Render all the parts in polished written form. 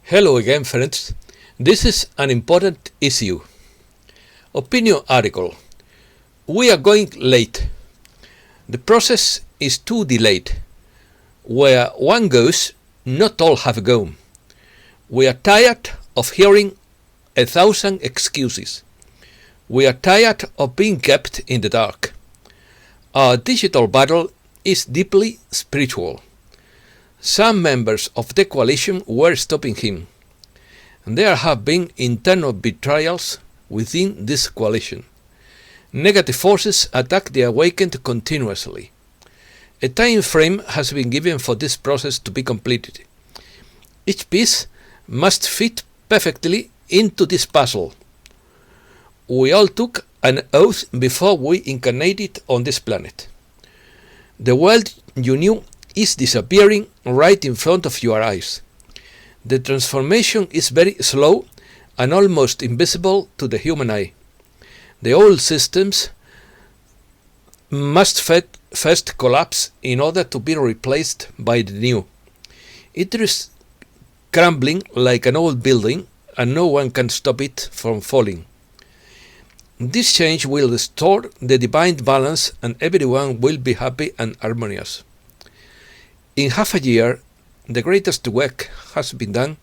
Hello again, friends. This is an important issue. Opinion article. We are going late. The process is too delayed. Where one goes, not all have gone. We are tired of hearing 1,000 excuses. We are tired of being kept in the dark. Our digital battle is deeply spiritual. Some members of the coalition were stopping him. There have been internal betrayals within this coalition. Negative forces attack the awakened continuously. A time frame has been given for this process to be completed. Each piece must fit perfectly into this puzzle. We all took an oath before we incarnated on this planet. The world you knew is disappearing right in front of your eyes. The transformation is very slow and almost invisible to the human eye. The old systems must first collapse in order to be replaced by the new. It is crumbling like an old building, and no one can stop it from falling. This change will restore the divine balance, and everyone will be happy and harmonious. In half a year, the greatest work has been done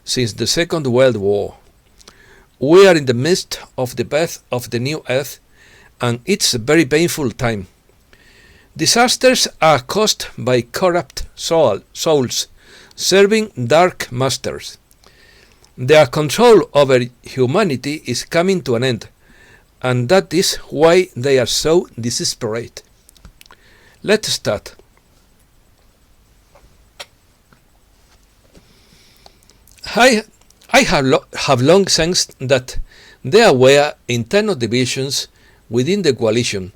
since the Second World War. We are in the midst of the birth of the new earth, and it's a very painful time. Disasters are caused by corrupt souls serving dark masters. Their control over humanity is coming to an end, and that is why they are so desperate. Let's start. I have long sensed that there were internal divisions within the coalition,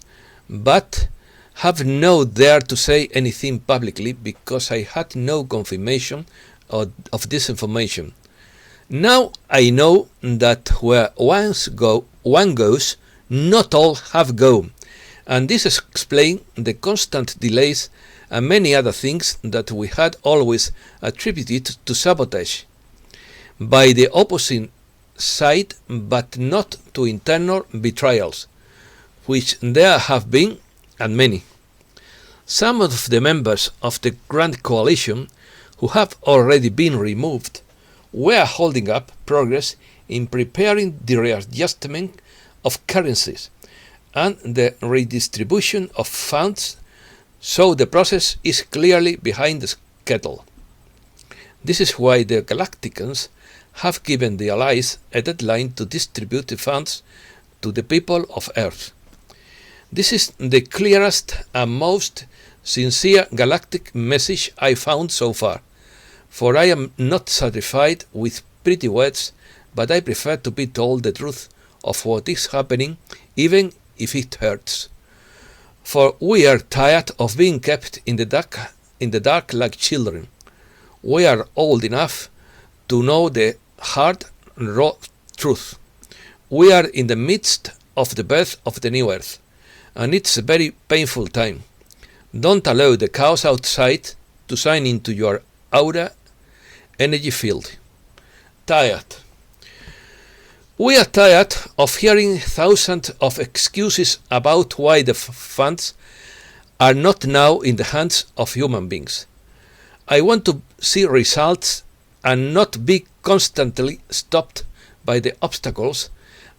but have not dared to say anything publicly because I had no confirmation of this information. Now I know that where one goes, not all have gone, and this explains the constant delays and many other things that we had always attributed to sabotage by the opposite side, but not to internal betrayals, which there have been, and many. Some of the members of the Grand Coalition, who have already been removed, were holding up progress in preparing the readjustment of currencies and the redistribution of funds, so the process is clearly behind the kettle. This is why the Galacticans have given the Allies a deadline to distribute the funds to the people of Earth. This is the clearest and most sincere galactic message I found so far, for I am not satisfied with pretty words, but I prefer to be told the truth of what is happening, even if it hurts. For we are tired of being kept in the dark like children. We are old enough to know the hard, raw truth. We are in the midst of the birth of the new earth, and it's a very painful time. Don't allow the chaos outside to sign into your aura energy field. Tired. We are tired of hearing thousands of excuses about why the funds are not now in the hands of human beings. I want to see results and not be constantly stopped by the obstacles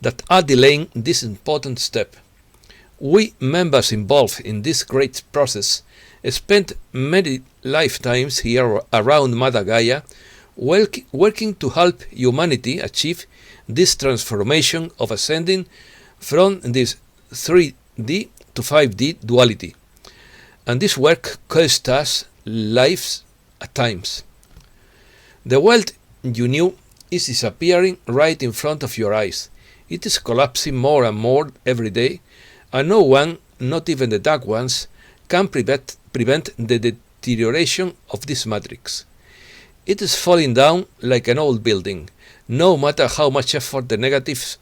that are delaying this important step. We members involved in this great process spent many lifetimes here around Mother Gaia working to help humanity achieve this transformation of ascending from this 3D to 5D duality. And this work cost us lives at times. The world you knew is disappearing right in front of your eyes. It is collapsing more and more every day, and no one, not even the dark ones, can prevent the deterioration of this matrix. It is falling down like an old building, no matter how much effort the negatives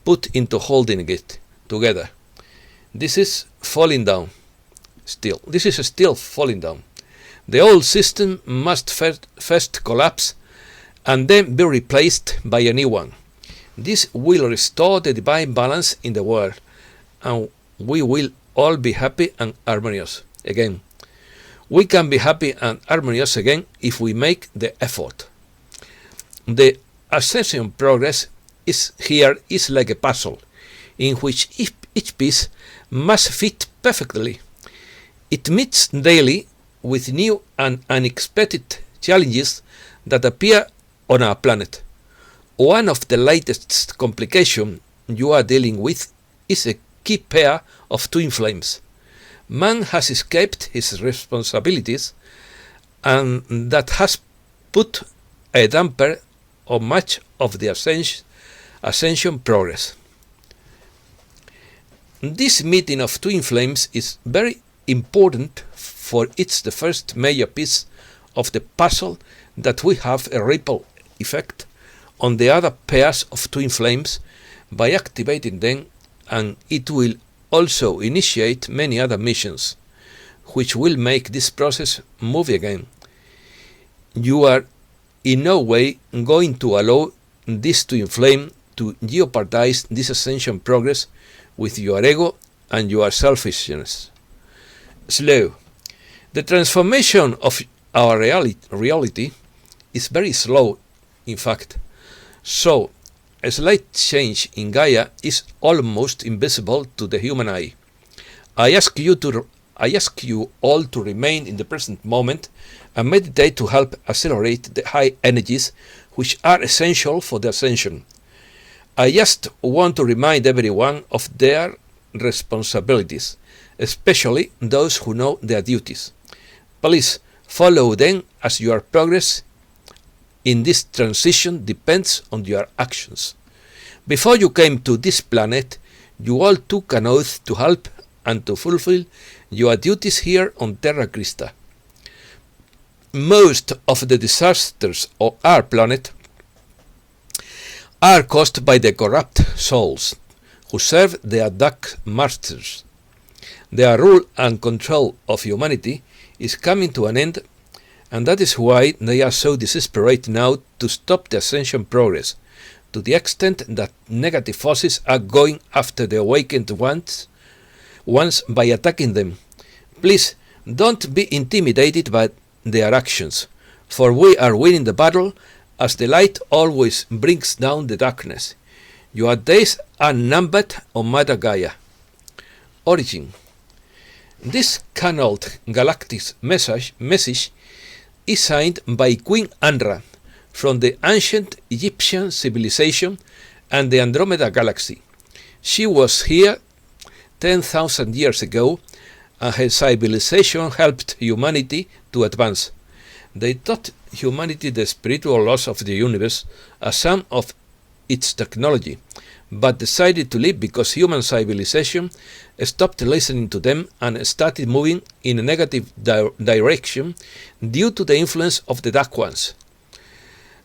put into holding it together. This is falling down. This is still falling down. The old system must first collapse and then be replaced by a new one. This will restore the divine balance in the world, and we will all be happy and harmonious again. We can be happy and harmonious again if we make the effort. The ascension progress is like a puzzle, in which each piece must fit perfectly. It meets daily with new and unexpected challenges that appear on our planet. One of the latest complications you are dealing with is a key pair of twin flames. Man has escaped his responsibilities, and that has put a damper on much of the ascension progress. This meeting of twin flames is very important, for it's the first major piece of the puzzle that will have a ripple effect on the other pairs of twin flames by activating them, and it will also initiate many other missions, which will make this process move again. You are in no way going to allow this twin flame to jeopardize this ascension progress with your ego and your selfishness. Slow. The transformation of our reality is very slow, in fact. So, a slight change in Gaia is almost invisible to the human eye. I ask you all to remain in the present moment and meditate to help accelerate the high energies which are essential for the ascension. I just want to remind everyone of their responsibilities, especially those who know their duties. Please follow them, as your progress in this transition depends on your actions. Before you came to this planet, you all took an oath to help and to fulfill your duties here on Terra Crista. Most of the disasters of our planet are caused by the corrupt souls who serve their dark masters. Their rule and control of humanity is coming to an end, and that is why they are so desperate now to stop the ascension progress, to the extent that negative forces are going after the awakened ones by attacking them. Please don't be intimidated by their actions, for we are winning the battle, as the light always brings down the darkness. Your days are numbered on Mother Gaia. Origin. This channeled galactic message is signed by Queen Anra from the ancient Egyptian civilization and the Andromeda Galaxy. She was here 10,000 years ago, and her civilization helped humanity to advance. They taught humanity the spiritual laws of the universe as some of its technology, but decided to leave because human civilization stopped listening to them and started moving in a negative direction due to the influence of the Dark Ones.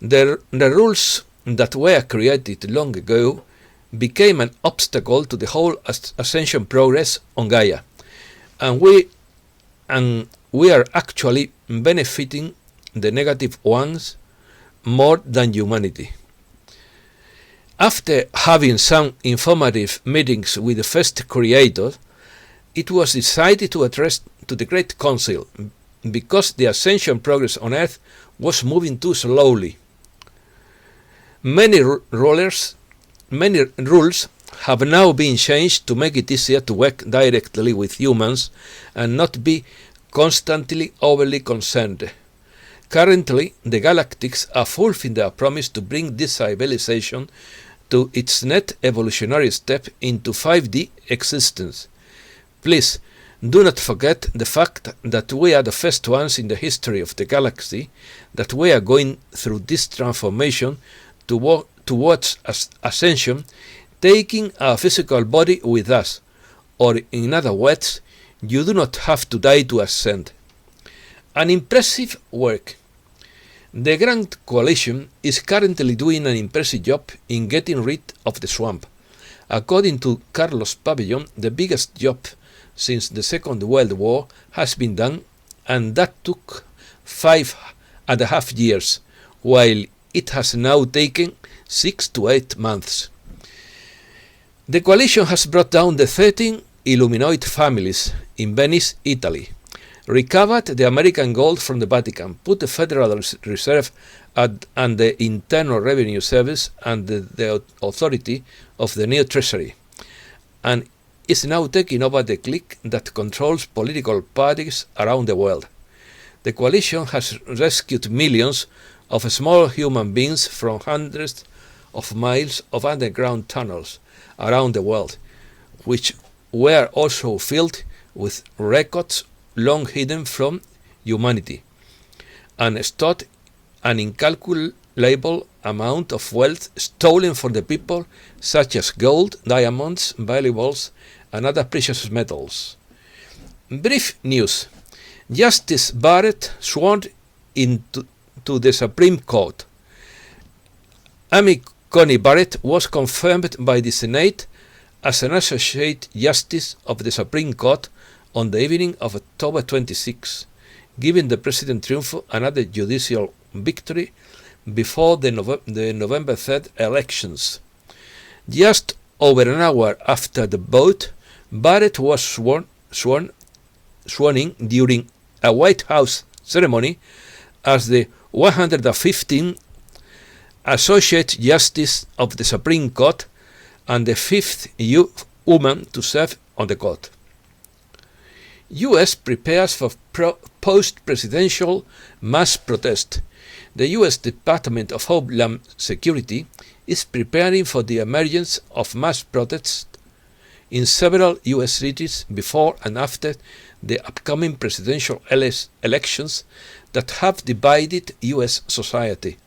The rules that were created long ago became an obstacle to the whole ascension progress on Gaia, and we are actually benefiting the negative ones more than humanity. After having some informative meetings with the first creator, it was decided to address to the Great Council because the ascension progress on Earth was moving too slowly. Many rules have now been changed to make it easier to work directly with humans and not be constantly overly concerned. Currently, the Galactics are fulfilling their promise to bring this civilization to its next evolutionary step into 5D existence. Please, do not forget the fact that we are the first ones in the history of the galaxy that we are going through this transformation towards ascension, taking our physical body with us, or in other words, you do not have to die to ascend. An impressive work. The Grand Coalition is currently doing an impressive job in getting rid of the swamp. According to Carlos Pavillon, the biggest job since the Second World War has been done, and that took 5.5 years, while it has now taken 6 to 8 months. The coalition has brought down the 13 Illuminoid families in Venice, Italy, recovered the American gold from the Vatican, put the Federal Reserve and the Internal Revenue Service under the authority of the new Treasury, and is now taking over the clique that controls political parties around the world. The coalition has rescued millions of small human beings from hundreds of miles of underground tunnels around the world, which were also filled with records long hidden from humanity, and stored an incalculable amount of wealth stolen from the people, such as gold, diamonds, valuables, and other precious metals. Brief news. Justice Barrett sworn into the Supreme Court. Amy Coney Barrett was confirmed by the Senate as an Associate Justice of the Supreme Court on the evening of October 26, giving the President Triunfo another judicial victory before the November 3rd elections. Just over an hour after the vote, Barrett was sworn in during a White House ceremony as the 115th Associate Justice of the Supreme Court and the 5th woman to serve on the court. U.S. prepares for post-presidential mass protest. The U.S. Department of Homeland Security is preparing for the emergence of mass protests in several U.S. cities before and after the upcoming presidential elections that have divided U.S. society.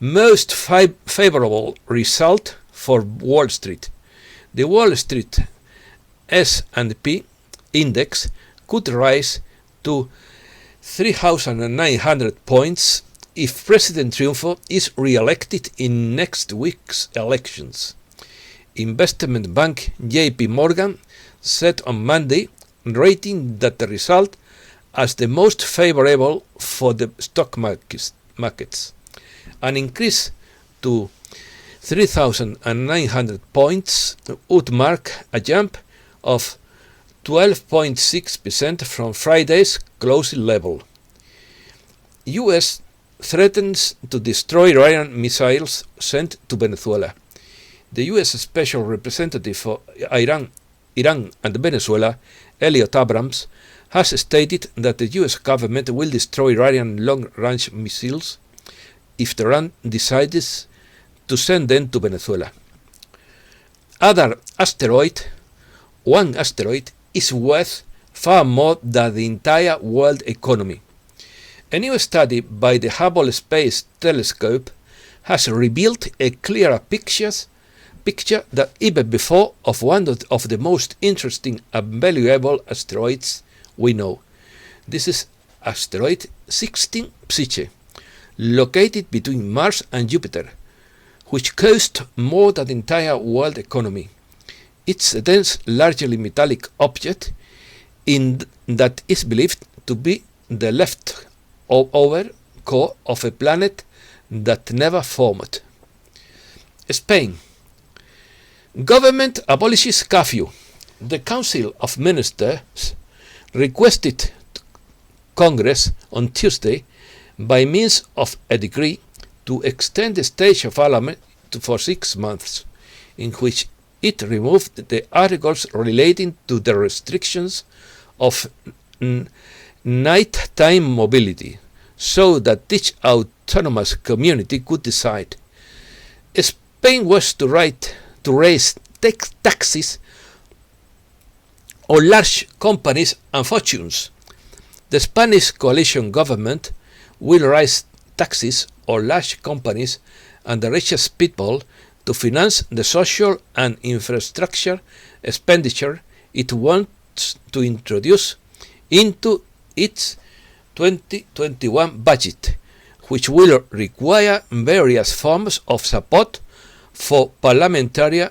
Most favorable result for Wall Street. The Wall Street S&P index could rise to 3,900 points if President Triunfo is re-elected in next week's elections. Investment bank JP Morgan said on Monday, rating that the result as the most favorable for the stock markets. An increase to 3,900 points would mark a jump of 12.6% from Friday's closing level. U.S. threatens to destroy Iranian missiles sent to Venezuela. The U.S. Special Representative for Iran and Venezuela, Elliot Abrams, has stated that the U.S. government will destroy Iranian long-range missiles if Tehran decides to send them to Venezuela. One asteroid is worth far more than the entire world economy. A new study by the Hubble Space Telescope has revealed a clearer picture than even before of one of the most interesting and valuable asteroids we know. This is asteroid 16 Psyche, located between Mars and Jupiter, which cost more than the entire world economy. It's a dense, largely metallic object that is believed to be the leftover core of a planet that never formed. Spain. Government abolishes curfew. The Council of Ministers requested Congress on Tuesday, by means of a decree, to extend the state of alarm for 6 months, in which it removed the articles relating to the restrictions of nighttime mobility, so that each autonomous community could decide. Spain was to raise taxes on large companies and fortunes. The Spanish coalition government will raise taxes on large companies and the richest people to finance the social and infrastructure expenditure it wants to introduce into its 2021 budget, which will require various forms of support for parliamentary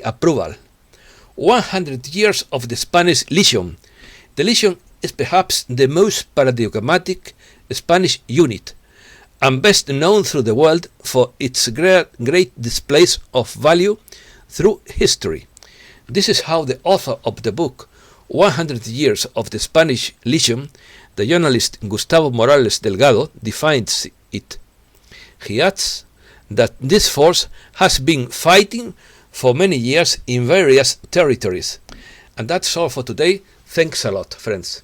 approval. 100 years of the Spanish Legion. The Legion is perhaps the most paradigmatic Spanish unit, and best known through the world for its great displays of value through history. This is how the author of the book 100 Years of the Spanish Legion, the journalist Gustavo Morales Delgado, defines it. He adds that this force has been fighting for many years in various territories. And that's all for today. Thanks a lot, friends.